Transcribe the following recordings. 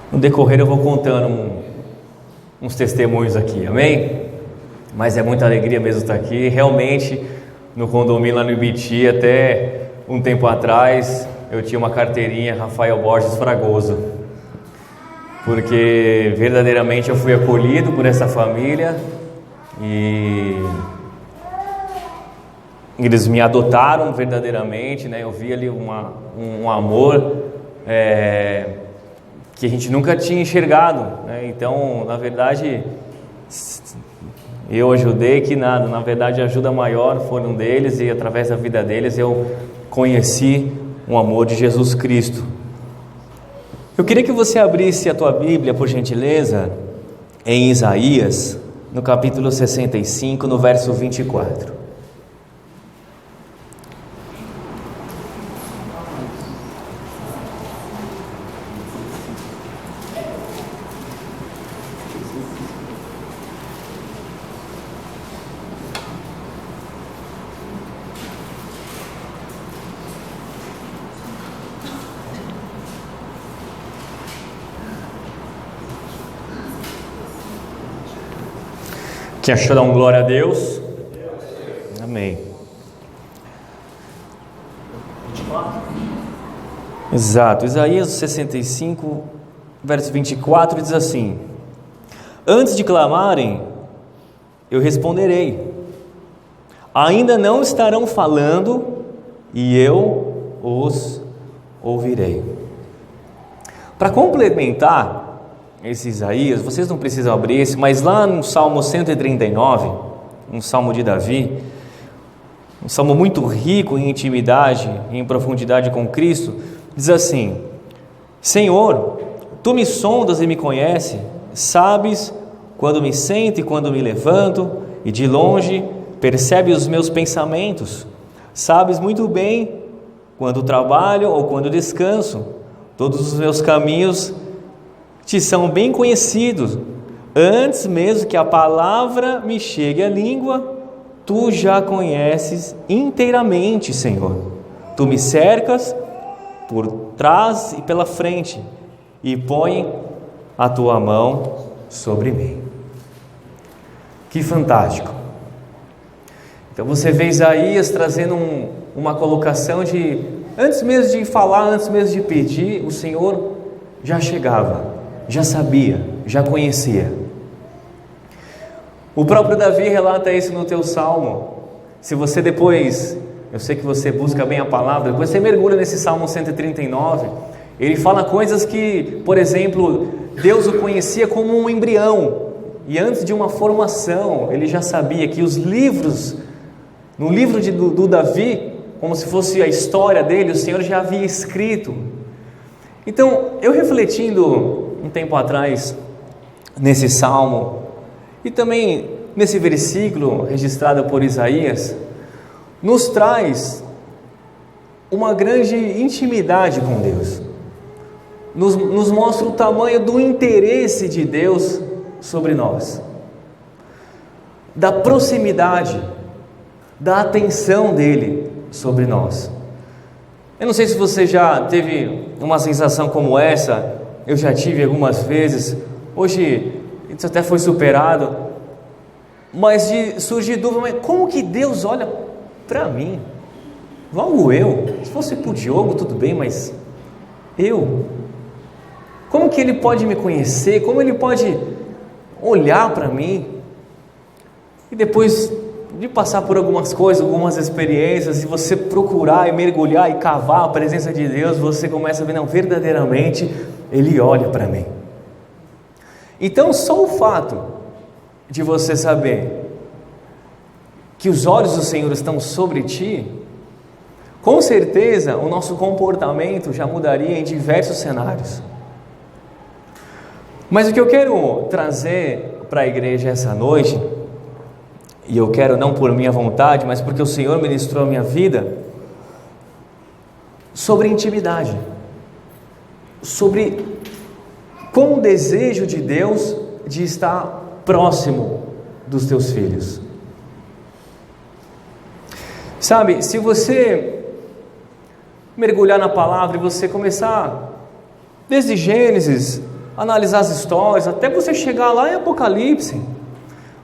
No decorrer eu vou contando uns testemunhos aqui, amém? Mas é muita alegria mesmo estar aqui. Realmente, no condomínio lá no Ibiti, até um tempo atrás, eu tinha uma carteirinha Rafael Borges Fragoso, porque verdadeiramente eu fui acolhido por essa família e eles me adotaram verdadeiramente, né? Eu vi ali um amor que a gente nunca tinha enxergado, né? Então, na verdade, eu ajudei que nada, na verdade a ajuda maior foram deles, e através da vida deles eu conheci o amor de Jesus Cristo. Eu queria que você abrisse a tua Bíblia, por gentileza, em Isaías, no capítulo 65, no verso 24. Quem achou, dá um glória a Deus. Amém. 24. Exato, Isaías 65, verso 24 diz assim: antes de clamarem, eu responderei, ainda não estarão falando, e eu os ouvirei. Para complementar esse Isaías, vocês não precisam abrir esse, mas lá no Salmo 139, um salmo de Davi, um salmo muito rico em intimidade e em profundidade com Cristo, diz assim: Senhor, Tu me sondas e me conheces, sabes quando me sento e quando me levanto, e de longe percebes os meus pensamentos, sabes muito bem quando trabalho ou quando descanso, todos os meus caminhos te são bem conhecidos, antes mesmo que a palavra me chegue à língua, Tu já conheces inteiramente, Senhor. Tu me cercas por trás e pela frente, e põe a Tua mão sobre mim. Que fantástico! Então você vê Isaías trazendo uma colocação de, antes mesmo de falar, antes mesmo de pedir, o Senhor já chegava, já sabia, já conhecia. O próprio Davi relata isso no teu salmo. Se você depois, eu sei que você busca bem a palavra, depois você mergulha nesse Salmo 139, ele fala coisas que, por exemplo, Deus o conhecia como um embrião, e antes de uma formação, ele já sabia que os livros, no livro do Davi, como se fosse a história dele, o Senhor já havia escrito. Então, eu refletindo um tempo atrás nesse salmo e também nesse versículo registrado por Isaías, nos traz uma grande intimidade com Deus, nos mostra o tamanho do interesse de Deus sobre nós, da proximidade, da atenção dele sobre nós. Eu não sei se você já teve uma sensação como essa. Eu já tive algumas vezes. Hoje isso até foi superado, mas de surgir dúvida: mas como que Deus olha para mim? Logo eu. Se fosse para o Diogo tudo bem, mas eu, como que Ele pode me conhecer? Como Ele pode olhar para mim? E depois de passar por algumas coisas, algumas experiências, e você procurar e mergulhar e cavar a presença de Deus, você começa a ver, não, verdadeiramente Ele olha para mim. Então, só o fato de você saber que os olhos do Senhor estão sobre ti, com certeza o nosso comportamento já mudaria em diversos cenários. Mas o que eu quero trazer para a igreja essa noite, e eu quero não por minha vontade, mas porque o Senhor ministrou a minha vida, sobre intimidade, sobre com o desejo de Deus de estar próximo dos teus filhos. Sabe, se você mergulhar na palavra e você começar desde Gênesis analisar as histórias, até você chegar lá em Apocalipse,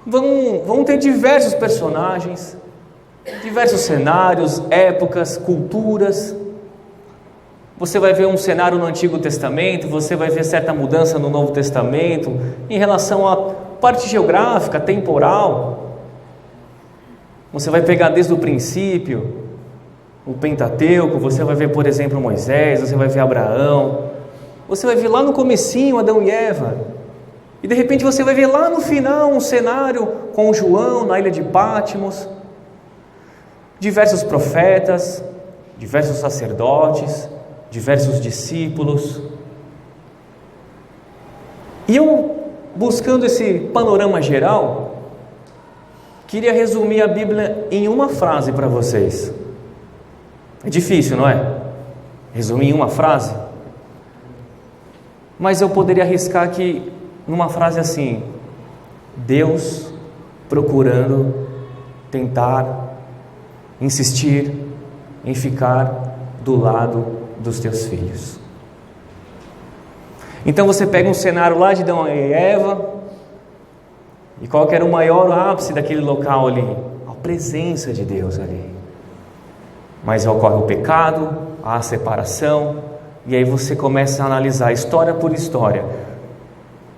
vão ter diversos personagens, diversos cenários, épocas, culturas. Você vai ver um cenário no Antigo Testamento, você vai ver certa mudança no Novo Testamento, em relação à parte geográfica, temporal. Você vai pegar desde o princípio, o Pentateuco, você vai ver, por exemplo, Moisés, você vai ver Abraão, você vai ver lá no comecinho Adão e Eva, e de repente você vai ver lá no final um cenário com João na ilha de Patmos, diversos profetas, diversos sacerdotes, diversos discípulos. E eu, buscando esse panorama geral, queria resumir a Bíblia em uma frase para vocês. É difícil, não é? Resumir em uma frase. Mas eu poderia arriscar que numa frase assim: Deus procurando, tentar, insistir em ficar do lado dos teus filhos. Então você pega um cenário lá de Adão e Eva, e qual que era o maior ápice daquele local ali? A presença de Deus ali. Mas ocorre o pecado, a separação, e aí você começa a analisar história por história.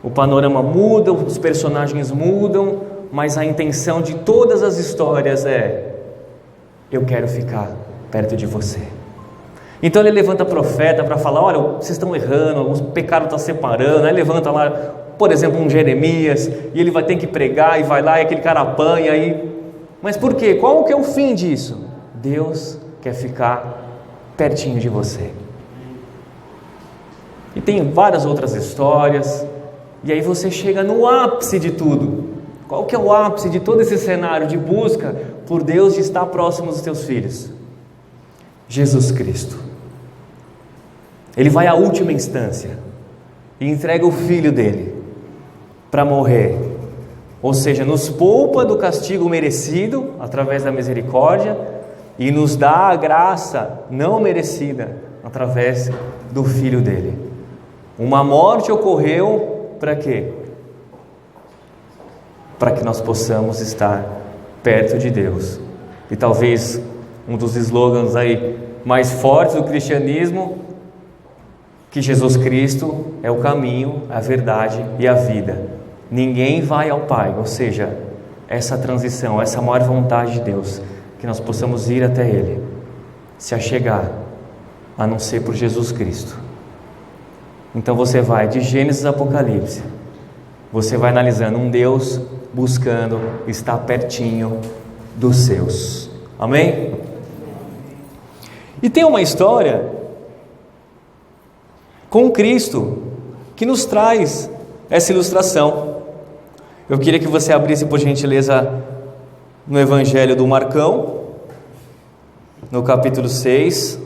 O panorama muda, os personagens mudam, mas a intenção de todas as histórias é: eu quero ficar perto de você. Então ele levanta profeta para falar: olha, vocês estão errando, o pecado está separando. Aí levanta lá, por exemplo, um Jeremias, e ele vai ter que pregar, e vai lá, e aquele cara apanha. Mas por quê? Qual que é o fim disso? Deus quer ficar pertinho de você. E tem várias outras histórias, e aí você chega no ápice de tudo. Qual que é o ápice de todo esse cenário de busca por Deus, de estar próximo dos teus filhos? Jesus Cristo. Ele vai à última instância e entrega o Filho dele para morrer, ou seja, nos poupa do castigo merecido através da misericórdia e nos dá a graça não merecida através do Filho dele. Uma morte ocorreu para quê? Para que nós possamos estar perto de Deus. E talvez um dos slogans aí mais fortes do cristianismo, que Jesus Cristo é o caminho, a verdade e a vida. Ninguém vai ao Pai, ou seja, essa transição, essa maior vontade de Deus, que nós possamos ir até Ele, se achegar, a não ser por Jesus Cristo. Então você vai de Gênesis a Apocalipse, você vai analisando um Deus buscando estar pertinho dos seus. Amém? E tem uma história com Cristo que nos traz essa ilustração. Eu queria que você abrisse, por gentileza, no Evangelho do Marcão, no capítulo 6,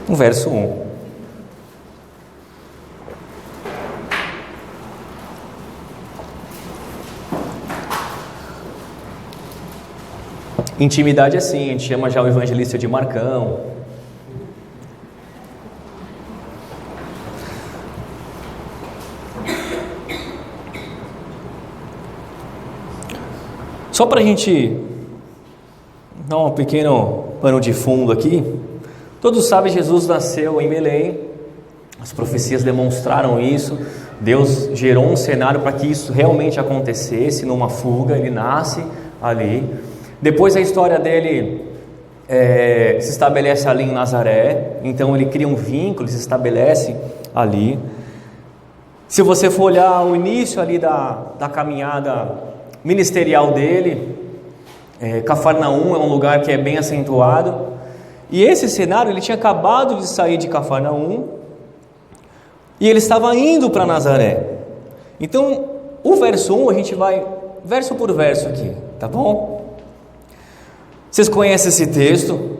no verso 1. Intimidade é assim, a gente chama já o evangelista de Marcão. Só para a gente dar um pequeno pano de fundo aqui, todos sabem que Jesus nasceu em Belém, as profecias demonstraram isso, Deus gerou um cenário para que isso realmente acontecesse, numa fuga, ele nasce ali. Depois a história dele se estabelece ali em Nazaré, então ele cria um vínculo, se estabelece ali. Se você for olhar o início ali da caminhada ministerial dele, Cafarnaum é um lugar que é bem acentuado, e esse cenário, ele tinha acabado de sair de Cafarnaum, e ele estava indo para Nazaré. Então, o verso 1, a gente vai verso por verso aqui, tá bom? Vocês conhecem esse texto,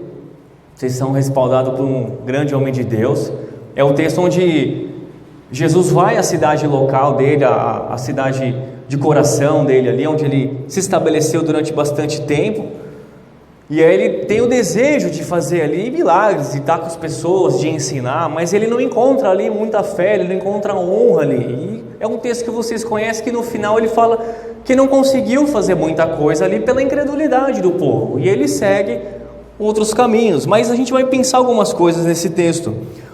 vocês são respaldados por um grande homem de Deus. É o texto onde Jesus vai à cidade local dele, a cidade de coração dele ali, onde ele se estabeleceu durante bastante tempo. E aí ele tem o desejo de fazer ali milagres, de estar com as pessoas, de ensinar, mas ele não encontra ali muita fé, ele não encontra honra ali. E é um texto que vocês conhecem, que no final ele fala que não conseguiu fazer muita coisa ali pela incredulidade do povo. E ele segue outros caminhos, mas a gente vai pensar algumas coisas nesse texto.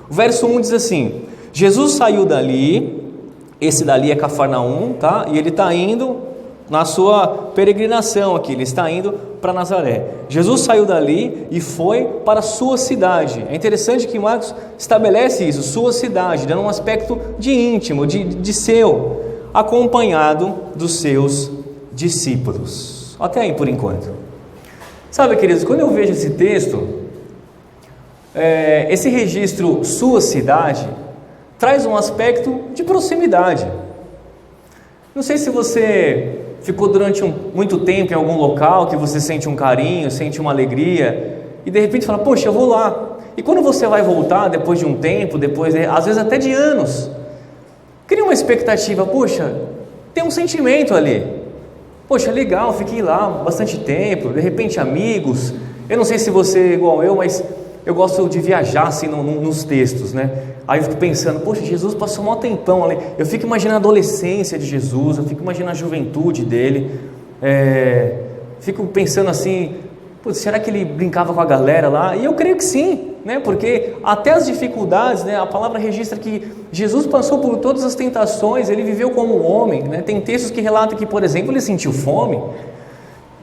O verso 1 diz assim: Jesus saiu dali, esse dali é Cafarnaum, tá? E ele está indo na sua peregrinação aqui, ele está indo para Nazaré. Jesus saiu dali e foi para a sua cidade. É interessante que Marcos estabelece isso, sua cidade, dando um aspecto de íntimo, de seu, acompanhado dos seus discípulos. Até aí por enquanto. Sabe, queridos, quando eu vejo esse texto, esse registro sua cidade traz um aspecto de proximidade. Não sei se você ficou durante muito tempo em algum local que você sente um carinho, sente uma alegria e de repente fala, poxa, eu vou lá. E quando você vai voltar depois de um tempo, às vezes até de anos, cria uma expectativa, poxa, tem um sentimento ali. Poxa, legal, fiquei lá bastante tempo, de repente amigos. Eu não sei se você é igual eu, mas eu gosto de viajar assim nos textos, né? Aí eu fico pensando, poxa, Jesus passou um tempão ali. Eu fico imaginando a adolescência de Jesus, eu fico imaginando a juventude dele. Fico pensando assim, será que ele brincava com a galera lá? E eu creio que sim, né? Porque até as dificuldades, né? A palavra registra que Jesus passou por todas as tentações, ele viveu como um homem, né? Tem textos que relatam que, por exemplo, ele sentiu fome.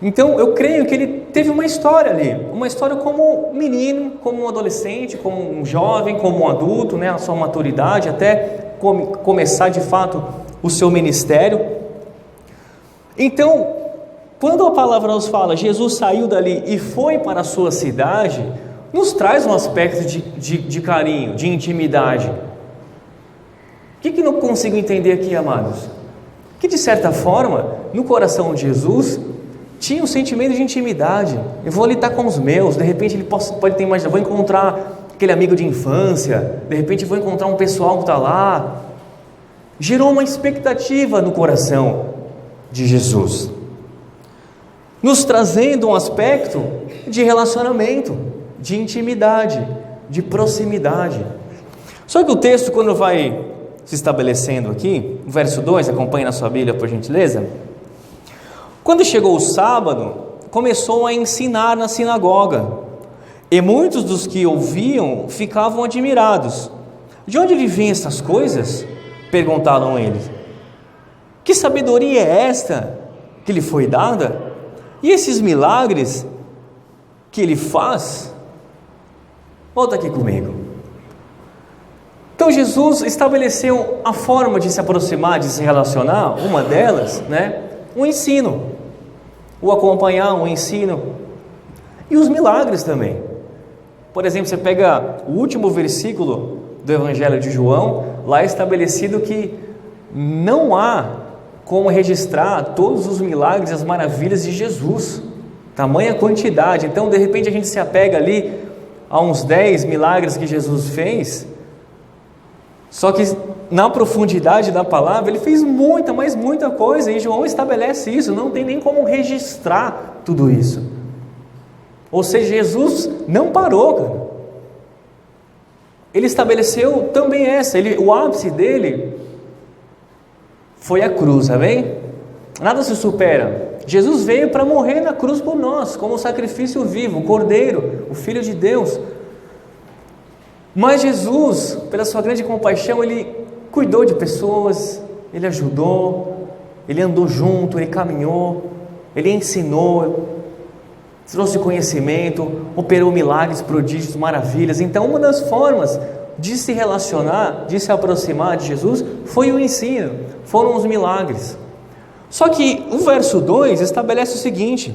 Então eu creio que ele teve uma história ali, uma história como um menino, como um adolescente, como um jovem, como um adulto, né, a sua maturidade, até começar de fato o seu ministério. Então, quando a palavra nos fala, Jesus saiu dali e foi para a sua cidade, nos traz um aspecto de carinho, de intimidade. O que não consigo entender aqui, amados? Que de certa forma, no coração de Jesus, tinha um sentimento de intimidade. Eu vou ali estar com os meus, de repente ele pode ter imaginado, vou encontrar aquele amigo de infância, de repente vou encontrar um pessoal que está lá. Gerou uma expectativa no coração de Jesus, nos trazendo um aspecto de relacionamento, de intimidade, de proximidade. Só que o texto, quando vai se estabelecendo aqui, o verso 2, acompanhe na sua Bíblia por gentileza. Quando chegou o sábado, começou a ensinar na sinagoga, e muitos dos que ouviam ficavam admirados. De onde lhe vêm estas coisas? Perguntaram eles. Que sabedoria é esta que lhe foi dada? E esses milagres que ele faz? Volta aqui comigo. Então Jesus estabeleceu a forma de se aproximar, de se relacionar, uma delas, né? O ensino. O acompanhar, o ensino e os milagres também. Por exemplo, você pega o último versículo do Evangelho de João, lá é estabelecido que não há como registrar todos os milagres e as maravilhas de Jesus, tamanha quantidade. Então, de repente, a gente se apega ali a uns 10 milagres que Jesus fez, só que na profundidade da palavra, ele fez muita, mas muita coisa, e João estabelece isso, não tem nem como registrar tudo isso. Ou seja, Jesus não parou, cara. Ele estabeleceu também o ápice dele foi a cruz, amém? Nada se supera. Jesus veio para morrer na cruz por nós, como sacrifício vivo, o Cordeiro, o Filho de Deus. Mas Jesus, pela sua grande compaixão, ele cuidou de pessoas, ele ajudou, ele andou junto, ele caminhou, ele ensinou, trouxe conhecimento, operou milagres, prodígios, maravilhas. Então, uma das formas de se relacionar, de se aproximar de Jesus, foi o ensino, foram os milagres. Só que o verso 2 estabelece o seguinte: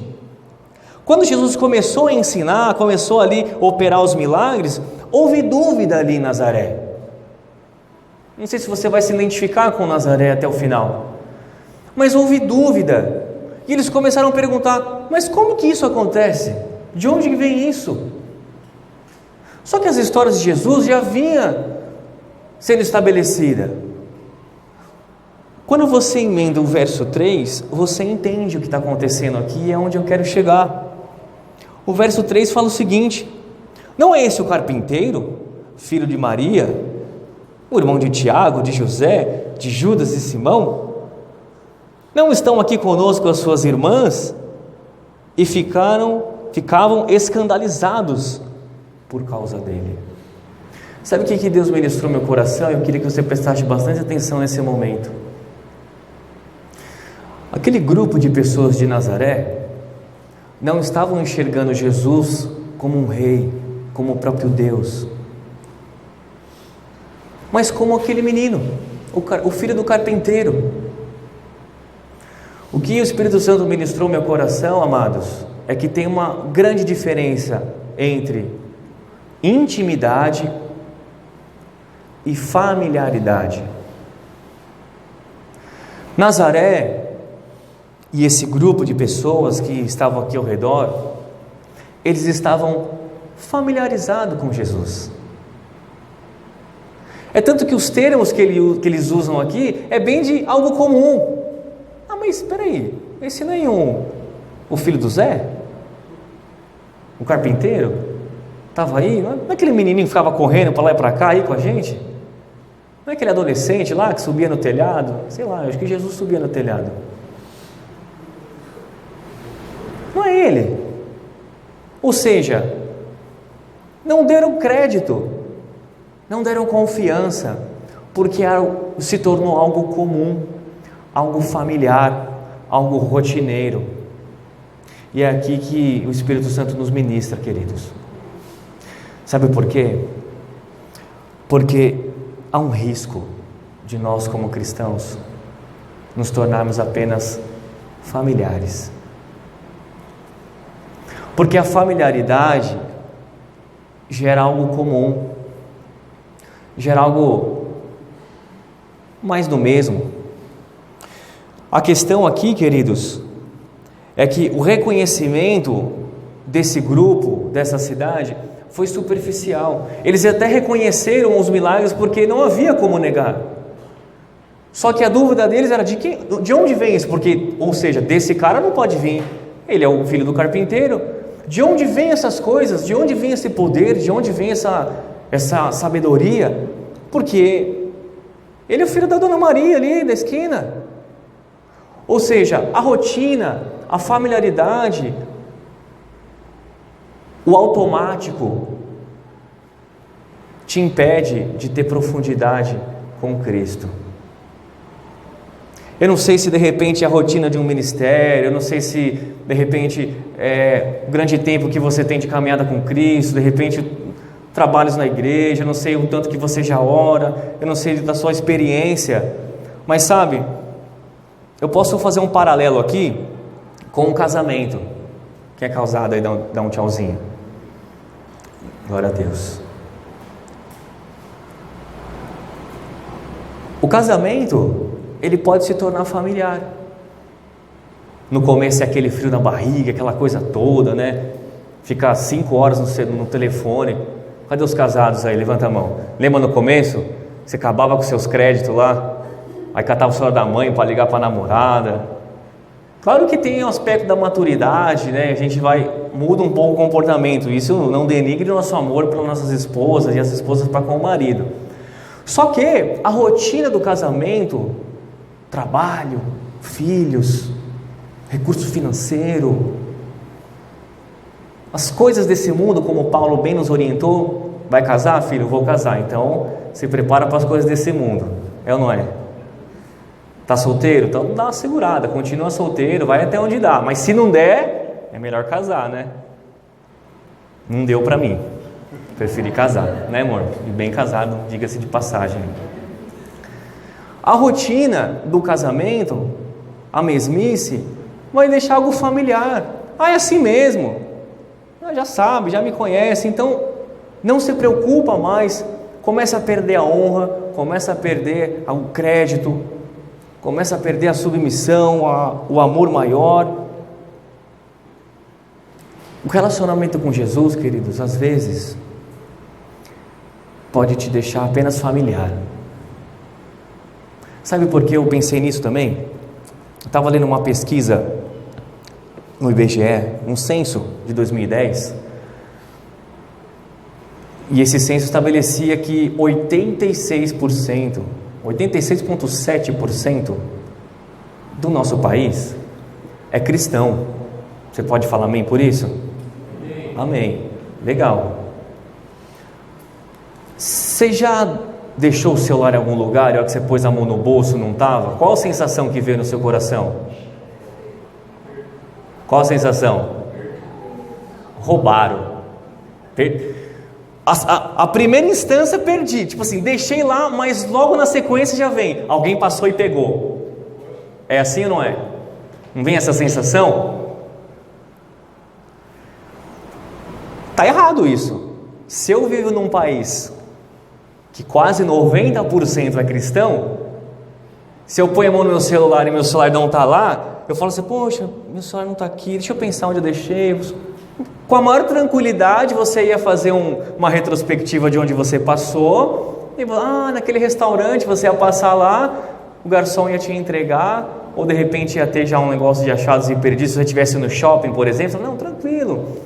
quando Jesus começou a ensinar, começou ali a operar os milagres, houve dúvida ali em Nazaré. Não sei se você vai se identificar com Nazaré até o final, mas houve dúvida, e eles começaram a perguntar, mas como que isso acontece? De onde vem isso? Só que as histórias de Jesus já vinham sendo estabelecida. Quando você emenda o verso 3, você entende o que está acontecendo aqui e é onde eu quero chegar. O verso 3 fala o seguinte: não é esse o carpinteiro, filho de Maria, o irmão de Tiago, de José, de Judas e Simão? Não estão aqui conosco as suas irmãs? E ficavam escandalizados por causa dele. Sabe o que Deus ministrou no meu coração? Eu queria que você prestasse bastante atenção nesse momento. Aquele grupo de pessoas de Nazaré não estavam enxergando Jesus como um rei, como o próprio Deus, mas como aquele menino, o filho do carpinteiro. O que o Espírito Santo ministrou no meu coração, amados, é que tem uma grande diferença entre intimidade e familiaridade. Nazaré e esse grupo de pessoas que estavam aqui ao redor, eles estavam familiarizados com Jesus. É tanto que os termos que eles usam aqui é bem de algo comum. Ah, mas espera aí, esse não é o filho do Zé? O carpinteiro? Estava aí? Não é aquele menininho que ficava correndo para lá e para cá aí com a gente? Não é aquele adolescente lá que subia no telhado? Sei lá, eu acho que Jesus subia no telhado. Não é ele. Ou seja, não deram crédito, não deram confiança, porque se tornou algo comum, algo familiar, algo rotineiro. E é aqui que o Espírito Santo nos ministra, queridos. Sabe por quê? Porque há um risco de nós, como cristãos, nos tornarmos apenas familiares. Porque a familiaridade gera algo comum, gera algo mais do mesmo. A questão aqui, queridos, é que o reconhecimento desse grupo, dessa cidade, foi superficial. Eles até reconheceram os milagres porque não havia como negar. Só que a dúvida deles era de onde vem isso? Porque, ou seja, desse cara não pode vir. Ele é o filho do carpinteiro. De onde vem essas coisas? De onde vem esse poder? De onde vem essa sabedoria? Porque ele é o filho da Dona Maria ali da esquina. Ou seja, a rotina, a familiaridade, o automático te impede de ter profundidade com Cristo. Eu não sei se de repente a rotina de um ministério, eu não sei se de repente o grande tempo que você tem de caminhada com Cristo, de repente trabalhos na igreja, eu não sei o tanto que você já ora, eu não sei da sua experiência, mas sabe, eu posso fazer um paralelo aqui com um casamento. Quem é casado aí, dá um tchauzinho. Glória a Deus. O casamento, ele pode se tornar familiar. No começo é aquele frio na barriga, aquela coisa toda, né? Ficar 5 horas no telefone. Cadê os casados aí? Levanta a mão. Lembra no começo? Você acabava com seus créditos lá, aí catava o celular da mãe para ligar para a namorada. Claro que tem um aspecto da maturidade, né? A gente muda um pouco o comportamento. Isso não denigre o nosso amor pelas nossas esposas e as esposas para com o marido. Só que a rotina do casamento, trabalho, filhos, recurso financeiro, as coisas desse mundo, como Paulo bem nos orientou. Vai casar, filho? Vou casar. Então se prepara para as coisas desse mundo. É ou não é? Está solteiro? Então dá uma segurada, continua solteiro, vai até onde dá. Mas se não der, é melhor casar, né? Não deu para mim, preferi casar, né, amor? E bem casado, diga-se de passagem. A rotina do casamento, a mesmice, vai deixar algo familiar. Ah, é assim mesmo, já sabe, já me conhece, então não se preocupa mais. Começa a perder a honra, começa a perder o crédito, começa a perder a submissão, o amor maior. O relacionamento com Jesus, queridos, às vezes pode te deixar apenas familiar. Sabe por que eu pensei nisso também? Eu estava lendo uma pesquisa no IBGE, um censo de 2010, e esse censo estabelecia que 86,7% do nosso país é cristão. Você pode falar amém por isso? Amém. Amém. Legal. Você já deixou o celular em algum lugar e a hora que você pôs a mão no bolso não estava? Qual a sensação que veio no seu coração? Qual a sensação? Roubaram. A primeira instância perdi, tipo assim, deixei lá, mas logo na sequência já vem, alguém passou e pegou. É assim ou não é? Não vem essa sensação? Tá errado isso. Se eu vivo num país que quase 90% é cristão, se eu ponho a mão no meu celular e meu celular não está lá, eu falo assim, poxa, meu celular não está aqui, deixa eu pensar onde eu deixei. Com a maior tranquilidade você ia fazer uma retrospectiva de onde você passou, e naquele restaurante você ia passar lá, o garçom ia te entregar, ou de repente ia ter já um negócio de achados e perdidos, se você estivesse no shopping, por exemplo, não, tranquilo,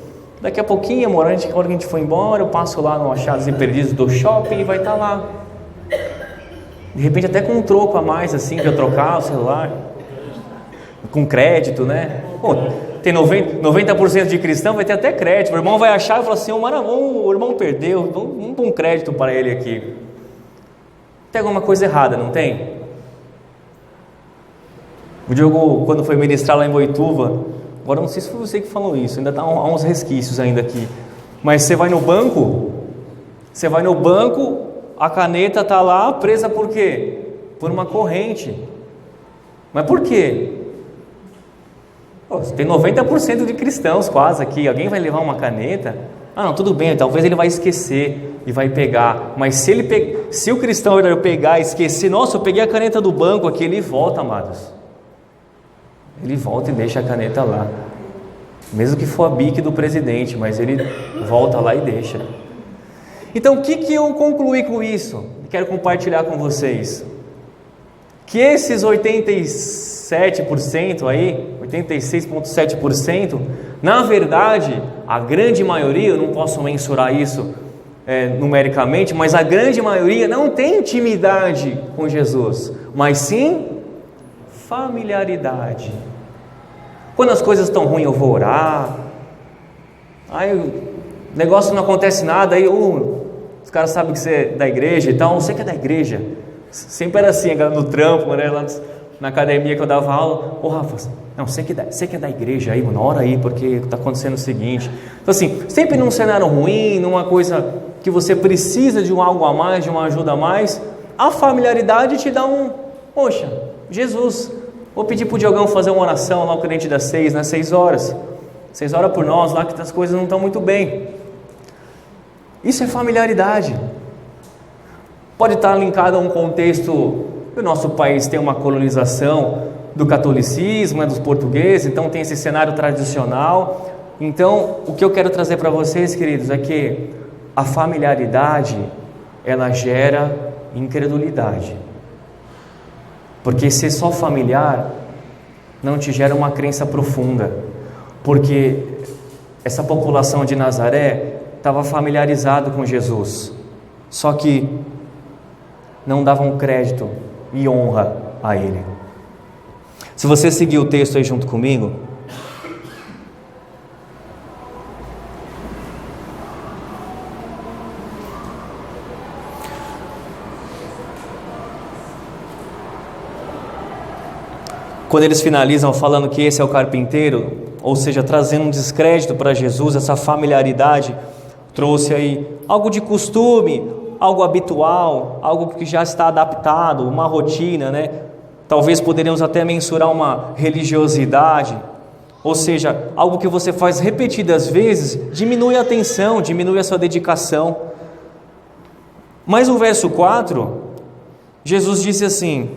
daqui a pouquinho, amor, quando a gente for embora, eu passo lá no achados e perdidos do shopping e vai estar lá. De repente até com um troco a mais assim, para eu trocar o celular, com crédito, né? Pô, tem 90% de cristão, vai ter até crédito. O irmão vai achar e falar assim, o irmão perdeu, vamos pôr um crédito para ele aqui. Tem alguma coisa errada, não tem? O Diogo, quando foi ministrar lá em Boituva, agora não sei se foi você que falou isso, ainda está há uns resquícios ainda aqui, mas você vai no banco, a caneta está lá presa por quê? Por uma corrente. Mas por quê? Tem 90% de cristãos quase aqui, alguém vai levar uma caneta? Não, tudo bem, talvez ele vai esquecer e vai pegar, mas se o cristão pegar e esquecer, nossa, eu peguei a caneta do banco aqui, ele volta, amados, ele volta e deixa a caneta lá, mesmo que for a bique do presidente, mas ele volta lá e deixa. Então o que eu concluí com isso? Quero compartilhar com vocês que esses 87% aí, 86,7%, na verdade, a grande maioria, eu não posso mensurar isso numericamente, mas a grande maioria não tem intimidade com Jesus, mas sim familiaridade. Quando as coisas estão ruins eu vou orar, aí o negócio não acontece nada, aí os caras sabem que você é da igreja e tal, você que é da igreja, sempre era assim, no trampo, né, lá na academia que eu dava aula, Rafa, não, você que é da igreja aí, mano, ora aí, porque está acontecendo o seguinte. Então assim, sempre num cenário ruim, numa coisa que você precisa de algo a mais, de uma ajuda a mais, a familiaridade te dá poxa, Jesus, vou pedir para o Diogão fazer uma oração lá, o crente das 6, né, 6 horas, 6 horas por nós lá, que as coisas não estão muito bem. Isso é familiaridade. Pode estar linkado a um contexto. O nosso país tem uma colonização do catolicismo, dos portugueses, então tem esse cenário tradicional. Então, o que eu quero trazer para vocês, queridos, é que a familiaridade, ela gera incredulidade. Porque ser só familiar não te gera uma crença profunda. Porque essa população de Nazaré estava familiarizado com Jesus, só que não davam crédito e honra a Ele. Se você seguir o texto aí junto comigo, quando eles finalizam falando que esse é o carpinteiro, ou seja, trazendo um descrédito para Jesus, essa familiaridade trouxe aí algo de costume, algo habitual, algo que já está adaptado, uma rotina, né? Talvez poderíamos até mensurar uma religiosidade, ou seja, algo que você faz repetidas vezes, diminui a atenção, diminui a sua dedicação. Mas no verso 4, Jesus disse assim: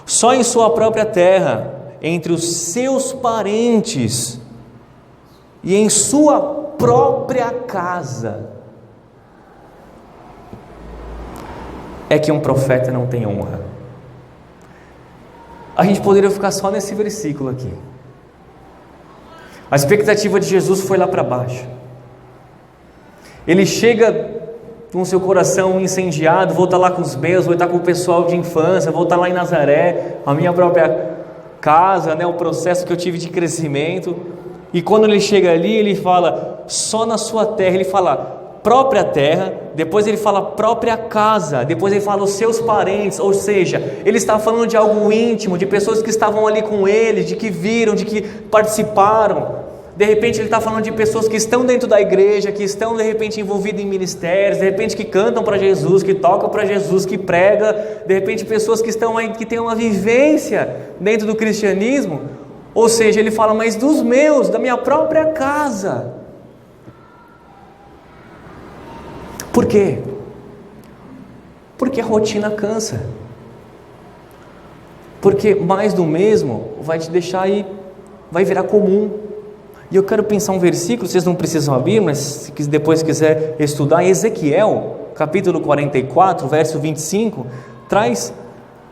só em sua própria terra, entre os seus parentes e em sua própria casa, é que um profeta não tem honra. A gente poderia ficar só nesse versículo aqui. A expectativa de Jesus foi lá para baixo. Ele chega com seu coração incendiado, vou estar lá com os meus, vou estar com o pessoal de infância, vou estar lá em Nazaré, a minha própria casa, o processo que eu tive de crescimento. E quando ele chega ali, ele fala, só na sua terra, ele fala própria terra, depois ele fala própria casa, depois ele fala os seus parentes, ou seja, ele está falando de algo íntimo, de pessoas que estavam ali com ele, de que viram, de que participaram. De repente ele está falando de pessoas que estão dentro da igreja, que estão de repente envolvidas em ministérios, de repente que cantam para Jesus, que tocam para Jesus, que pregam, de repente pessoas que estão aí, que têm uma vivência dentro do cristianismo. Ou seja, ele fala, mas dos meus, da minha própria casa. Por quê? Porque a rotina cansa. Porque mais do mesmo vai te deixar aí, vai virar comum. E eu quero pensar um versículo, vocês não precisam abrir, mas se depois quiser estudar, Ezequiel, capítulo 44, verso 25, traz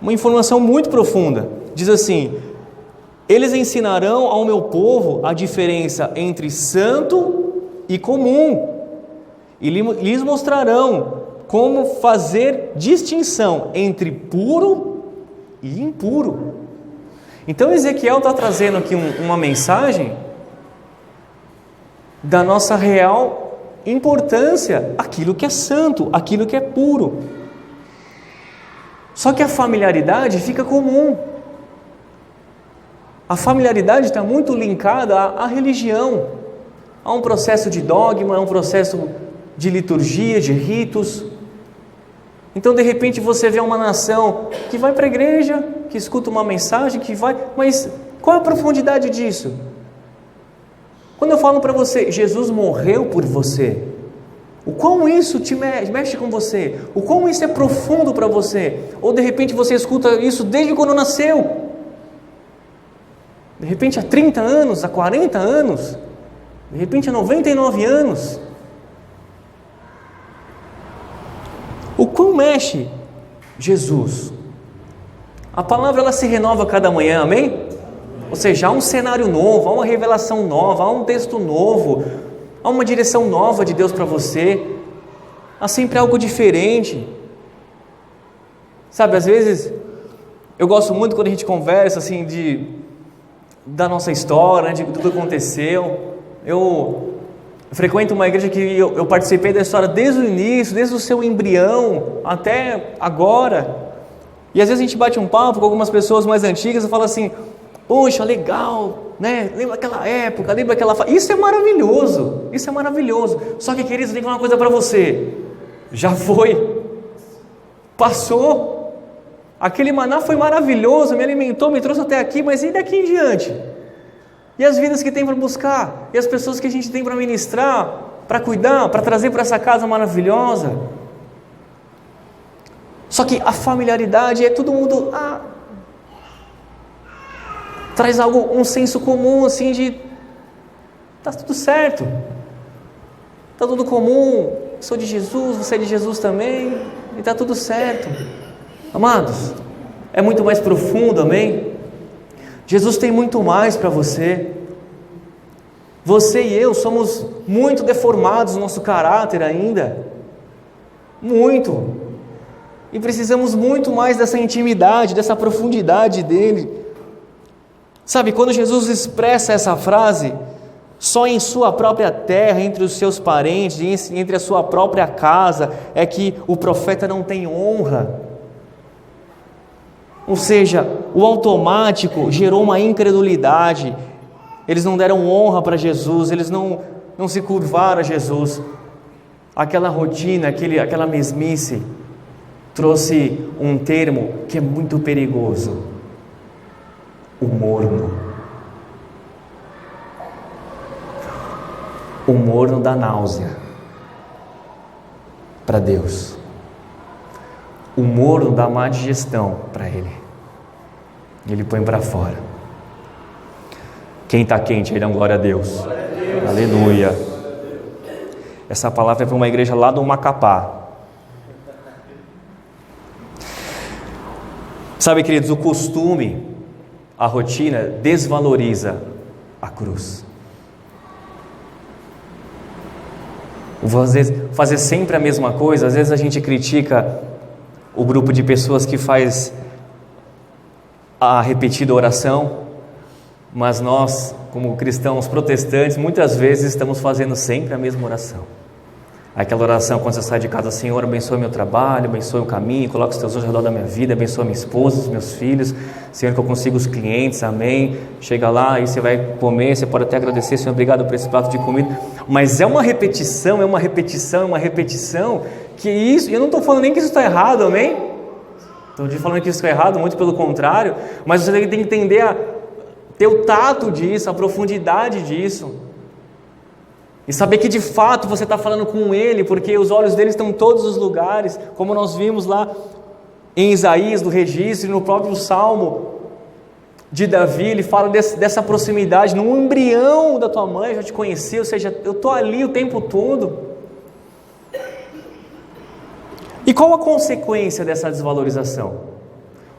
uma informação muito profunda. Diz assim: eles ensinarão ao meu povo a diferença entre santo e comum, e lhes mostrarão como fazer distinção entre puro e impuro. Então Ezequiel está trazendo aqui uma mensagem da nossa real importância, aquilo que é santo, aquilo que é puro. Só que a familiaridade fica comum. A familiaridade está muito linkada à religião, a um processo de dogma, a um processo de liturgia, de ritos. Então de repente você vê uma nação que vai para a igreja, que escuta uma mensagem, que vai, mas qual a profundidade disso? Quando eu falo para você, Jesus morreu por você, o quão isso te mexe com você, o quão isso é profundo para você, ou de repente você escuta isso desde quando nasceu, de repente há 30 anos, há 40 anos, de repente há 99 anos, o quão mexe Jesus? A palavra ela se renova cada manhã, amém? Ou seja, há um cenário novo, há uma revelação nova, há um texto novo, há uma direção nova de Deus para você, há sempre algo diferente. Sabe, às vezes, eu gosto muito quando a gente conversa assim da nossa história, de tudo que aconteceu. Eu frequento uma igreja que eu participei da história desde o início, desde o seu embrião até agora. E às vezes a gente bate um papo com algumas pessoas mais antigas e fala assim: poxa, legal, né? Lembra aquela época, lembra aquela fase. Isso é maravilhoso, isso é maravilhoso. Só que, queridos, eu tenho que falar uma coisa para você. Já foi, passou. Aquele maná foi maravilhoso, me alimentou, me trouxe até aqui, mas e daqui em diante? E as vidas que tem para buscar? E as pessoas que a gente tem para ministrar, para cuidar, para trazer para essa casa maravilhosa? Só que a familiaridade é todo mundo... traz um senso comum assim de tá tudo certo, tá tudo comum, sou de Jesus, você é de Jesus também, e tá tudo certo. Amados, é muito mais profundo, amém? Jesus tem muito mais para você. Você e eu somos muito deformados no nosso caráter ainda, muito, e precisamos muito mais dessa intimidade, dessa profundidade dele. Sabe, quando Jesus expressa essa frase, só em sua própria terra, entre os seus parentes, entre a sua própria casa, é que o profeta não tem honra. Ou seja, o automático gerou uma incredulidade. Eles não deram honra para Jesus, eles não se curvaram a Jesus. Aquela rotina, aquela mesmice, trouxe um termo que é muito perigoso: o morno. O morno dá náusea para Deus. O morno dá má digestão para Ele. Ele põe para fora. Quem está quente, ele dá glória a Deus. Glória a Deus. Aleluia. Essa palavra é para uma igreja lá do Macapá. Sabe, queridos, o costume, a rotina desvaloriza a cruz. Fazer sempre a mesma coisa. Às vezes a gente critica o grupo de pessoas que faz a repetida oração, mas nós, como cristãos protestantes, muitas vezes estamos fazendo sempre a mesma oração. Aquela oração quando você sai de casa: Senhor, abençoe meu trabalho, abençoe o caminho, coloque os teus olhos ao redor da minha vida, abençoe minha esposa, os meus filhos, Senhor, que eu consiga os clientes, amém. Chega lá e você vai comer, você pode até agradecer: Senhor, obrigado por esse prato de comida. Mas é uma repetição, que isso, e eu não estou falando nem que isso está errado, amém? Estou falando que isso está errado, muito pelo contrário, mas você tem que entender, ter o tato disso, a profundidade disso. E saber que de fato você está falando com Ele, porque os olhos dele estão em todos os lugares, como nós vimos lá em Isaías, do registro, e no próprio Salmo de Davi, ele fala dessa proximidade. No embrião da tua mãe eu já te conheci, ou seja, eu estou ali o tempo todo. E qual a consequência dessa desvalorização?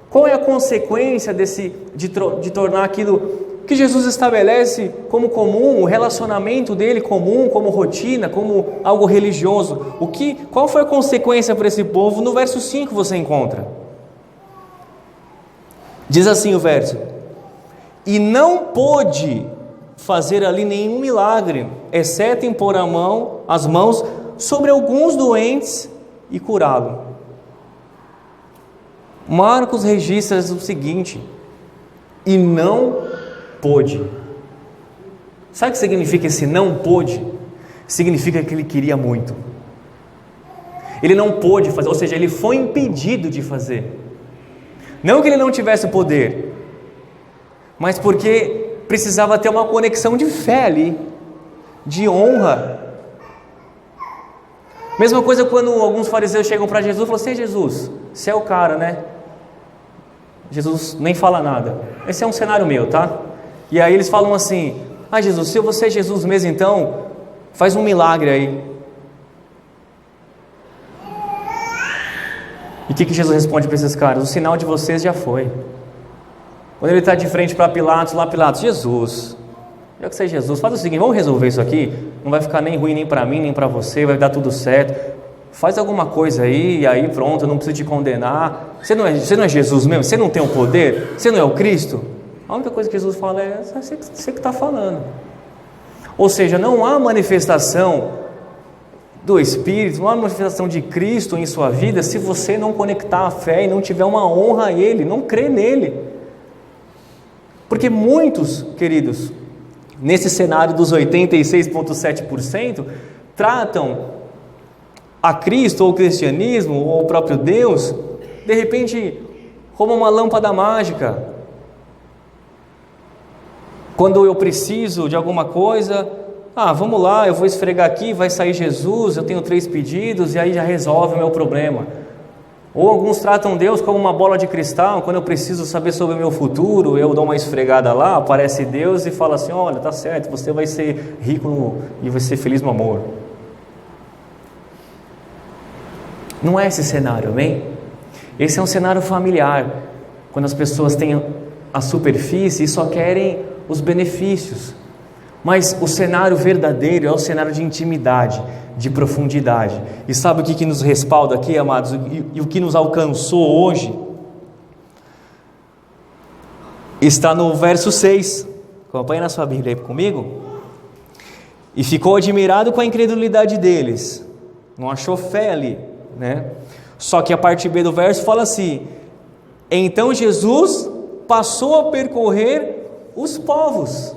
Qual é a consequência de tornar aquilo que Jesus estabelece como comum, o relacionamento dele comum, como rotina, como algo religioso? Qual foi a consequência para esse povo? No verso 5 você encontra. Diz assim o verso: e não pôde fazer ali nenhum milagre, exceto impor as mãos sobre alguns doentes e curá-lo. Marcos registra o seguinte: e não pôde. Sabe o que significa esse não pôde? Significa que ele queria muito. Ele não pôde fazer, ou seja, ele foi impedido de fazer. Não que ele não tivesse poder, mas porque precisava ter uma conexão de fé ali, de honra. Mesma coisa quando alguns fariseus chegam para Jesus e falam assim: Jesus, você é o cara, né? Jesus nem fala nada. Esse é um cenário meu, tá? E aí eles falam assim: Jesus, se você é Jesus mesmo, então faz um milagre aí. E o que Jesus responde para esses caras? O sinal de vocês já foi. Quando ele está de frente para Pilatos, Jesus, já que você é Jesus, faz o seguinte: vamos resolver isso aqui, não vai ficar nem ruim nem para mim, nem para você, vai dar tudo certo. Faz alguma coisa aí, e aí pronto, eu não preciso te condenar. Você não é Jesus mesmo? Você não tem o poder? Você não é o Cristo? A única coisa que Jesus fala é: você que está falando. Ou seja, não há manifestação do Espírito, não há manifestação de Cristo em sua vida se você não conectar a fé e não tiver uma honra a Ele, não crer nele. Porque muitos, queridos, nesse cenário dos 86,7%, tratam a Cristo ou o cristianismo ou o próprio Deus, de repente, como uma lâmpada mágica. Quando eu preciso de alguma coisa, vamos lá, eu vou esfregar aqui, vai sair Jesus, eu tenho 3 pedidos e aí já resolve o meu problema. Ou alguns tratam Deus como uma bola de cristal. Quando eu preciso saber sobre o meu futuro, eu dou uma esfregada lá, aparece Deus e fala assim: olha, tá certo, você vai ser rico e vai ser feliz no amor. Não é esse cenário, amém? Esse é um cenário familiar, quando as pessoas têm a superfície e só querem os benefícios. Mas o cenário verdadeiro é o cenário de intimidade, de profundidade. E sabe o que nos respalda aqui, amados? E o que nos alcançou hoje? Está no verso 6. Acompanhe na sua Bíblia aí comigo. E ficou admirado com a incredulidade deles. Não achou fé ali, né? Só que a parte B do verso fala assim: então Jesus passou a percorrer os povos,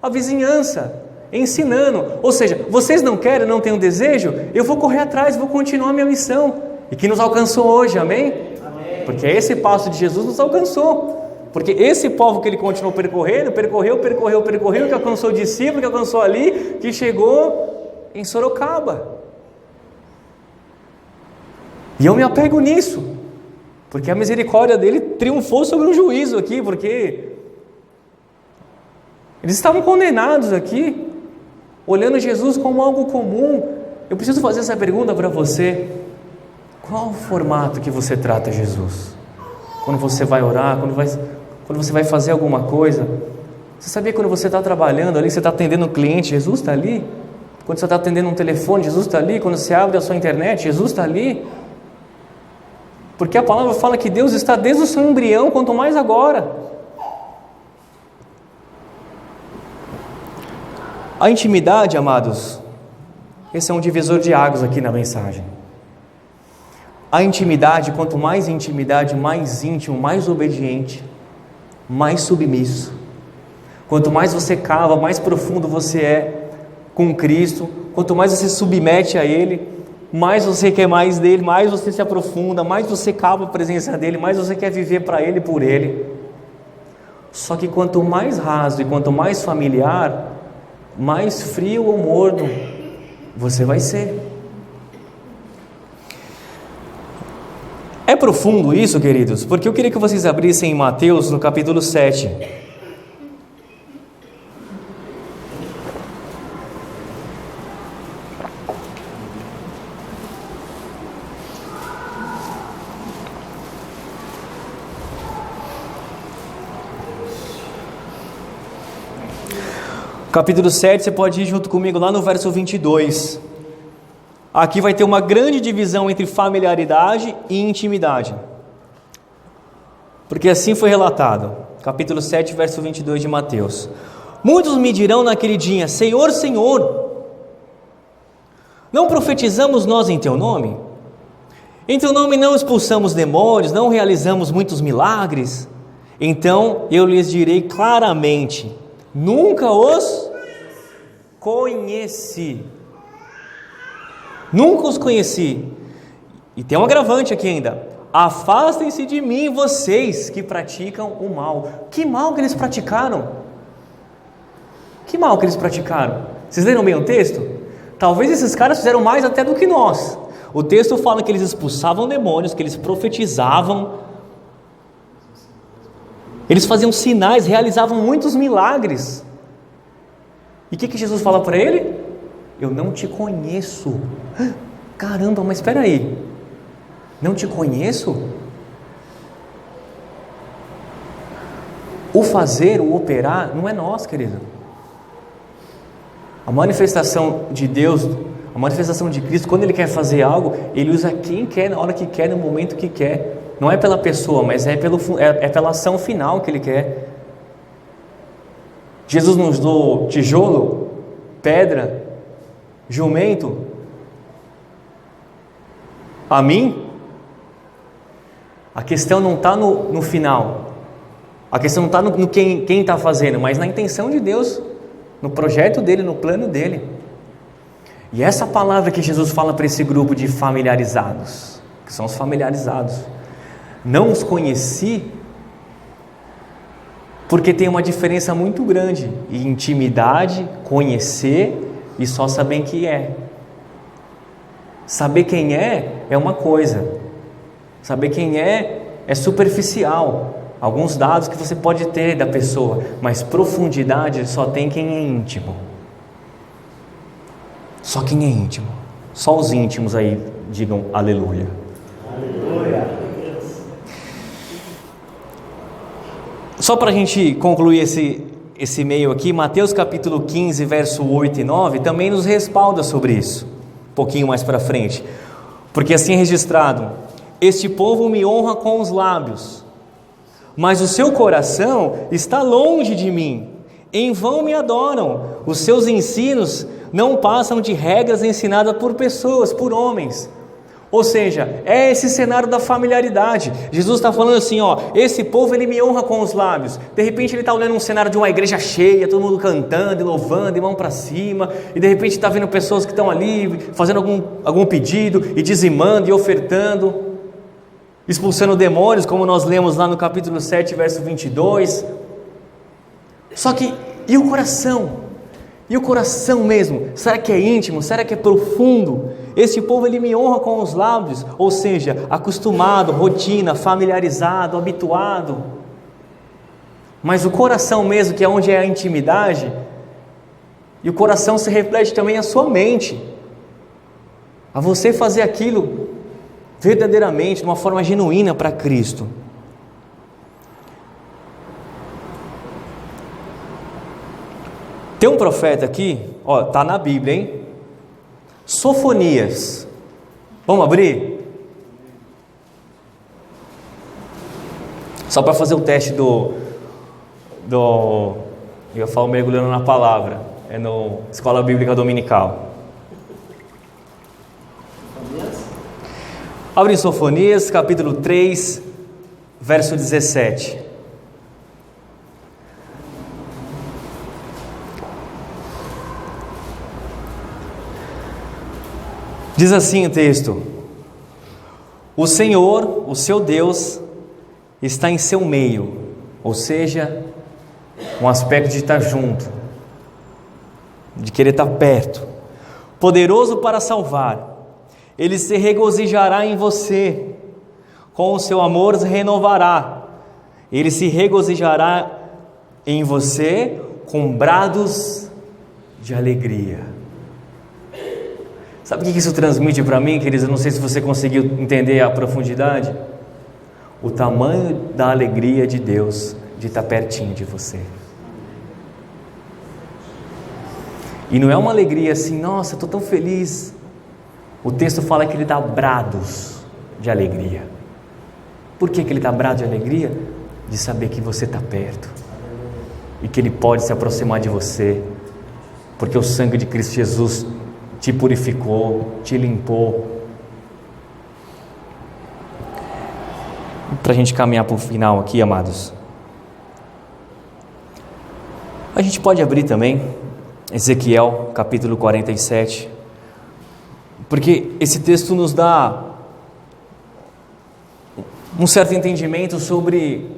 a vizinhança, ensinando. Ou seja, vocês não querem, não têm um desejo? Eu vou correr atrás, vou continuar a minha missão. E que nos alcançou hoje, amém? Amém. Porque esse passo de Jesus nos alcançou. Porque esse povo que ele continuou percorrendo, percorreu, que alcançou o discípulo, que alcançou ali, que chegou em Sorocaba. E eu me apego nisso, porque a misericórdia dele triunfou sobre o juízo aqui, porque eles estavam condenados aqui, olhando Jesus como algo comum. Eu preciso fazer essa pergunta para você: qual o formato que você trata Jesus? Quando você vai orar, quando você vai fazer alguma coisa? Você sabia que quando você está trabalhando ali, você está atendendo o cliente, Jesus está ali? Quando você está atendendo um telefone, Jesus está ali. Quando você abre a sua internet, Jesus está ali. Porque a palavra fala que Deus está desde o seu embrião, quanto mais agora. A intimidade, amados, esse é um divisor de águas aqui na mensagem. A intimidade, quanto mais intimidade, mais íntimo, mais obediente, mais submisso. Quanto mais você cava, mais profundo você é com Cristo. Quanto mais você submete a Ele, mais você quer mais dele, mais você se aprofunda, mais você cava a presença dele, mais você quer viver para Ele e por Ele. Só que quanto mais raso e quanto mais familiar, mais frio ou morno você vai ser. É profundo isso, queridos, porque eu queria que vocês abrissem em Mateus no capítulo 7. Capítulo 7, você pode ir junto comigo lá no verso 22. Aqui vai ter uma grande divisão entre familiaridade e intimidade. Porque assim foi relatado. Capítulo 7, verso 22 de Mateus. Muitos me dirão naquele dia: Senhor, Senhor, não profetizamos nós em Teu nome? Em Teu nome não expulsamos demônios, não realizamos muitos milagres? Então eu lhes direi claramente: nunca os conheci. Nunca os conheci. E tem um agravante aqui ainda: afastem-se de mim, vocês que praticam o mal. Que mal que eles praticaram? Que mal que eles praticaram? Vocês leram bem o texto? Talvez esses caras fizeram mais até do que nós. O texto fala que eles expulsavam demônios, que eles profetizavam, eles faziam sinais, realizavam muitos milagres. E o que Jesus fala para ele? Eu não te conheço. Caramba, mas espera aí, não te conheço? O fazer, o operar, não é nós, querido. A manifestação de Deus, a manifestação de Cristo, quando Ele quer fazer algo, Ele usa quem quer, na hora que quer, no momento que quer. Não é pela pessoa, mas é pela ação final que Ele quer. Jesus nos deu tijolo, pedra, jumento. A mim, a questão não está no final. A questão não está no quem está fazendo, mas na intenção de Deus, no projeto dele, no plano dele. E essa palavra que Jesus fala para esse grupo de familiarizados, que são os familiarizados: não os conheci, porque tem uma diferença muito grande em intimidade, conhecer e só saber quem é. Saber quem é uma coisa, saber quem é superficial. Alguns dados que você pode ter da pessoa, mas profundidade só tem quem é íntimo. Só quem é íntimo. Só os íntimos aí digam aleluia. Aleluia. Só para a gente concluir esse meio aqui, Mateus capítulo 15, verso 8 e 9, também nos respalda sobre isso, um pouquinho mais para frente, porque assim é registrado: este povo me honra com os lábios, mas o seu coração está longe de mim, em vão me adoram, os seus ensinos não passam de regras ensinadas por pessoas, por homens. Ou seja, é esse cenário da familiaridade. Jesus está falando assim, esse povo ele me honra com os lábios. De repente ele está olhando um cenário de uma igreja cheia, todo mundo cantando e louvando, e mão para cima, e de repente está vendo pessoas que estão ali fazendo algum pedido, e dizimando e ofertando, expulsando demônios, como nós lemos lá no capítulo 7, verso 22. Só que, e o coração? E o coração mesmo? Será que é íntimo? Será que é profundo? Esse povo ele me honra com os lábios, ou seja, acostumado, rotina, familiarizado, habituado. Mas o coração mesmo, que é onde é a intimidade, e o coração se reflete também a sua mente, a você fazer aquilo verdadeiramente, de uma forma genuína para Cristo. Tem um profeta aqui, está na Bíblia, hein? Sofonias. Vamos abrir? Só para fazer o teste eu falo mergulhando na palavra. É no Escola Bíblica Dominical. Abre em Sofonias, capítulo 3, verso 17. Diz assim o texto: o Senhor, o seu Deus, está em seu meio, ou seja, um aspecto de estar junto, de querer estar perto, poderoso para salvar. Ele se regozijará em você, com o seu amor renovará. Ele se regozijará em você com brados de alegria. Sabe o que isso transmite para mim, queridos? Eu não sei se você conseguiu entender a profundidade. O tamanho da alegria de Deus de estar pertinho de você. E não é uma alegria assim, nossa, estou tão feliz. O texto fala que Ele dá brados de alegria. Por que Ele dá brados de alegria? De saber que você está perto e que Ele pode se aproximar de você, porque o sangue de Cristo Jesus te purificou, te limpou. Para a gente caminhar para o final aqui, amados, a gente pode abrir também Ezequiel capítulo 47, porque esse texto nos dá um certo entendimento sobre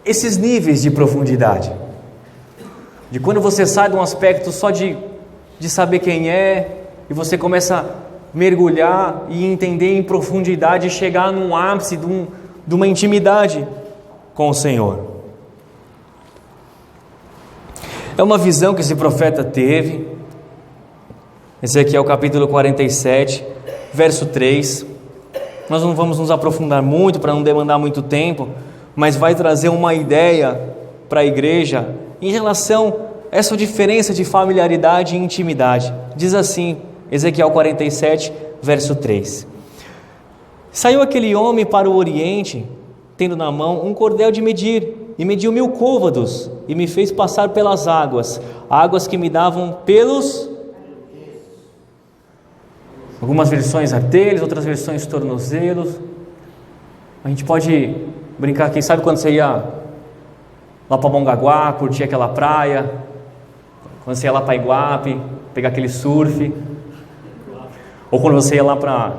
esses níveis de profundidade, de quando você sai de um aspecto só de saber quem é, e você começa a mergulhar e entender em profundidade e chegar num ápice de uma intimidade com o Senhor. É uma visão que esse profeta teve. Ezequiel capítulo 47, verso 3. Nós não vamos nos aprofundar muito para não demandar muito tempo, mas vai trazer uma ideia para a igreja em relação a essa diferença de familiaridade e intimidade. Diz assim, Ezequiel 47, verso 3: saiu aquele homem para o oriente, tendo na mão um cordel de medir, e mediu 1000 côvados, e me fez passar pelas águas que me davam pelos... Algumas versões artelhos, outras versões tornozelos. A gente pode brincar aqui, sabe quando você ia lá para Mongaguá, curtir aquela praia, quando você ia lá para Iguape, pegar aquele surf, ou quando você ia lá para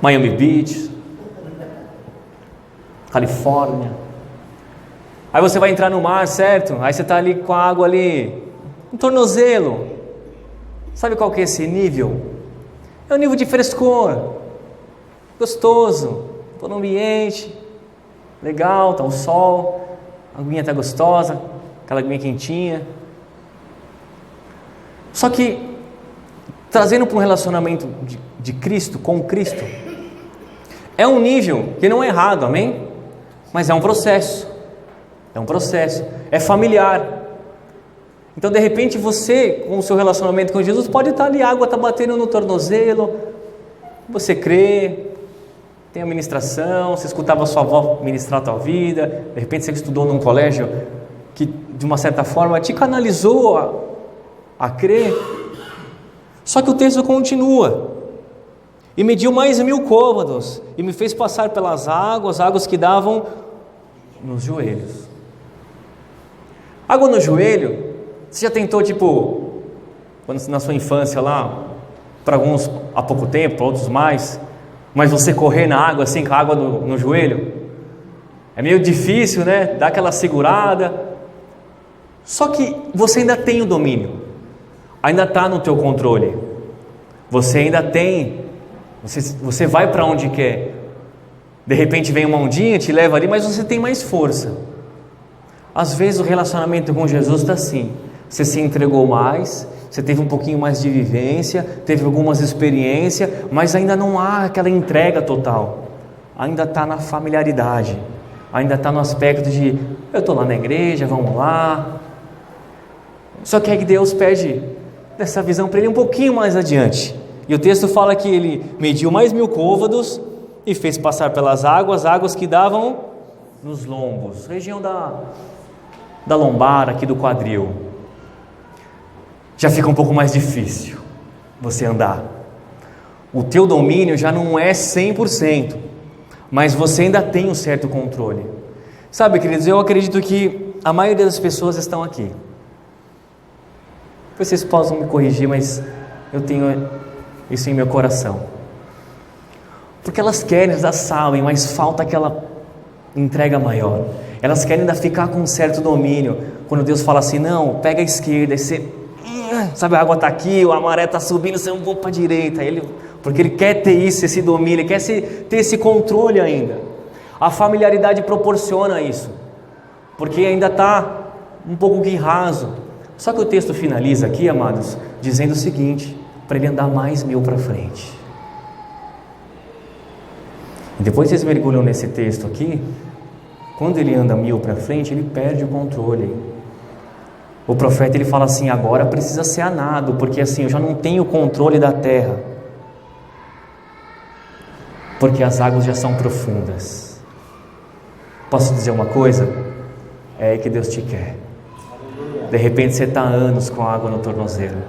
Miami Beach, Califórnia. Aí você vai entrar no mar, certo? Aí você está ali com a água ali, um tornozelo. Sabe qual que é esse nível? É o nível de frescor, gostoso. Estou no ambiente, legal, está o sol, a aguinha está gostosa, aquela aguinha quentinha. Só que, trazendo para um relacionamento de Cristo, com Cristo, é um nível que não é errado, amém? Mas é um processo, é familiar. Então, de repente, você, com o seu relacionamento com Jesus, pode estar ali, a água está batendo no tornozelo, você crê, tem a ministração, você escutava a sua avó ministrar a tua vida, de repente você estudou num colégio que, de uma certa forma, te canalizou a crer. Só que o texto continua: e mediu mais 1000 côvados, e me fez passar pelas águas que davam nos joelhos. Água no joelho, você já tentou, quando na sua infância lá, para alguns há pouco tempo, para outros mais, mas você correr na água assim, com a água no joelho? É meio difícil, né? Dá aquela segurada. Só que você ainda tem o domínio, ainda está no teu controle. Você ainda tem, você vai para onde quer. De repente vem uma ondinha, te leva ali, mas você tem mais força. Às vezes o relacionamento com Jesus está assim: você se entregou mais, você teve um pouquinho mais de vivência, teve algumas experiências, mas ainda não há aquela entrega total. Ainda está na familiaridade, ainda está no aspecto de: eu estou lá na igreja, vamos lá, Só que aí Deus pede essa visão para ele um pouquinho mais adiante. E o texto fala que ele mediu mais 1000 côvados e fez passar pelas águas que davam nos lombos, região da lombar, aqui do quadril. Já fica um pouco mais difícil você andar. O teu domínio já não é 100%, mas você ainda tem um certo controle. Sabe, queridos, eu acredito que a maioria das pessoas estão aqui. Vocês possam me corrigir, mas eu tenho isso em meu coração. Porque elas querem, elas sabem, mas falta aquela entrega maior. Elas querem ainda ficar com um certo domínio. Quando Deus fala assim, não, pega a esquerda, e você, sabe, a água está aqui, a maré está subindo, você não vou para a direita. Porque ele quer ter isso, esse domínio, ele quer ter esse controle ainda. A familiaridade proporciona isso, porque ainda está um pouco raso. Só que o texto finaliza aqui, amados, dizendo o seguinte, para ele andar mais 1000 para frente. E depois vocês mergulham nesse texto aqui, quando ele anda 1000 para frente, ele perde o controle. O profeta ele fala assim, agora precisa ser a nado, porque assim, eu já não tenho controle da terra, porque as águas já são profundas. Posso dizer uma coisa? É aí que Deus te quer. De repente você está há anos com a água no tornozelo,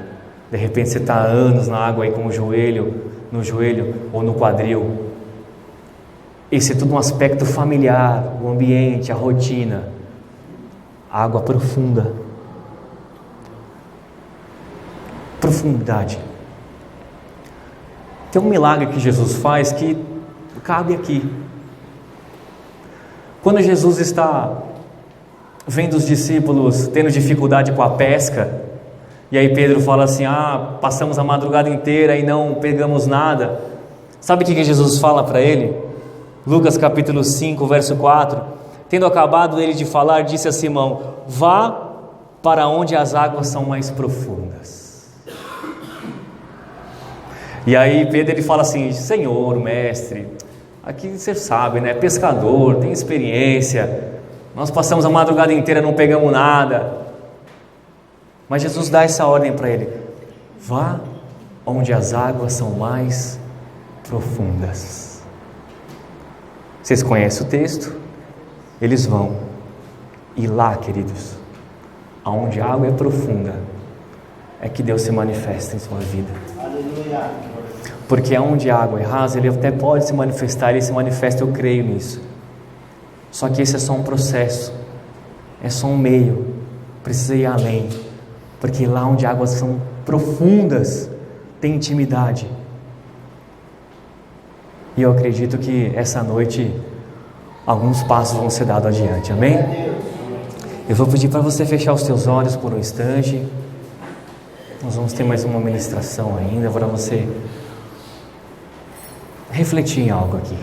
de repente você está há anos na água aí com o joelho, no joelho ou no quadril. Isso é tudo um aspecto familiar, o ambiente, a rotina. Água profunda. Profundidade. Tem um milagre que Jesus faz que cabe aqui. Quando Jesus está vendo os discípulos tendo dificuldade com a pesca, e aí Pedro fala assim, passamos a madrugada inteira e não pegamos nada. Sabe o que Jesus fala para ele? Lucas capítulo 5, verso 4, tendo acabado ele de falar, disse a Simão, vá para onde as águas são mais profundas. E aí Pedro ele fala assim, Senhor, mestre, aqui você sabe, né, pescador, tem experiência, nós passamos a madrugada inteira, não pegamos nada. Mas Jesus dá essa ordem para ele, vá onde as águas são mais profundas. Vocês conhecem o texto? Eles vão. E lá, queridos, aonde a água é profunda, é que Deus se manifesta em sua vida. Aleluia. Porque aonde a água é rasa, Ele até pode se manifestar, Ele se manifesta, eu creio nisso. Só que esse é só um processo, é só um meio, precisa ir além. Porque lá onde águas são profundas, tem intimidade. E eu acredito que essa noite alguns passos vão ser dados adiante, amém? Eu vou pedir para você fechar os teus olhos por um instante. Nós vamos ter mais uma ministração ainda para você refletir em algo aqui.